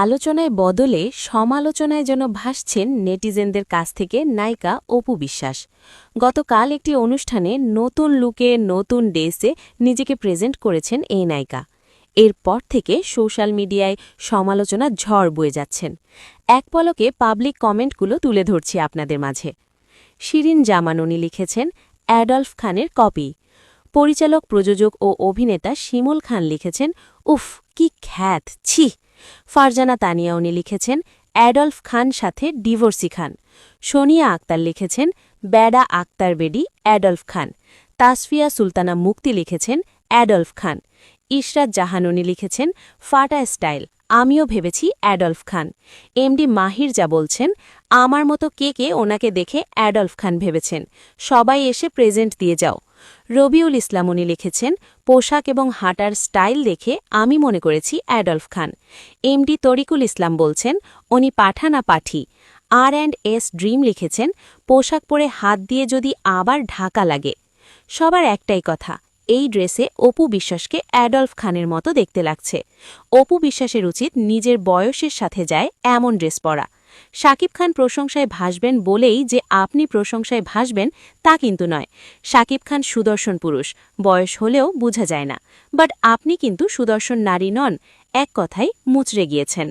আলোচনায় বদলে সমালোচনায় যেন ভাসছেন নেটিজেনদের কাছ থেকে নায়িকা অপু বিশ্বাস। গতকাল একটি অনুষ্ঠানে নতুন লুকে নতুন ড্রেসে নিজেকে প্রেজেন্ট করেছেন এই নায়িকা। এরপর থেকে সোশ্যাল মিডিয়ায় সমালোচনা ঝড় বয়ে যাচ্ছেন। এক পলকে পাবলিক কমেন্টগুলো তুলে ধরছি আপনাদের মাঝে। শিরিন জামান উনি লিখেছেন, অ্যাডলফ খানের কপি। পরিচালক, প্রযোজক ও অভিনেতা শিমুল খান লিখেছেন, উফ কি খ্যাত, ছি। ফারজানা তানিয়া উনি লিখেছেন, অ্যাডলফ খান সাথে ডিভোর্সি খান। সোনিয়া আক্তার লিখেছেন, বেডা আক্তার বেডি অ্যাডলফ খান। তাসফিয়া সুলতানা মুক্তি লিখেছেন, অ্যাডলফ খান। ইশরাত জাহান উনি লিখেছেন, ফাটা স্টাইল, আমিও ভেবেছি অ্যাডলফ খান। এমডি মাহির যা বলছেন, আমার মতো কে কে ওনাকে দেখে অ্যাডলফ খান ভেবেছেন, সবাই এসে প্রেজেন্ট দিয়ে যাও। রবিউল ইসলাম উনি লিখেছেন, পোশাক এবং হাঁটার স্টাইল দেখে আমি মনে করেছি অ্যাডলফ খান। এমডি তরিকুল ইসলাম বলছেন, উনি পাঠা না পাঠি। আর&এস ড্রিম লিখেছেন, পোশাক পরে হাত দিয়ে যদি আবার ঢাকা লাগে। সবার একটাই কথা, এই ড্রেসে অপু বিশ্বাসকে অ্যাডলফ খানের মতো দেখতে লাগছে। অপু বিশ্বাসের উচিত নিজের বয়সের সাথে যায় এমন ড্রেস পরা। শাকিব খান প্রশংসায় ভাসবেন বলেই যে আপনি প্রশংসায় ভাসবেন তা কিন্তু নয়। শাকিব খান সুদর্শন পুরুষ, বয়স হলেও বোঝা যায় না। বাট আপনি কিন্তু সুদর্শন নারী নন, এক কথায় মুচড়ে গিয়েছেন।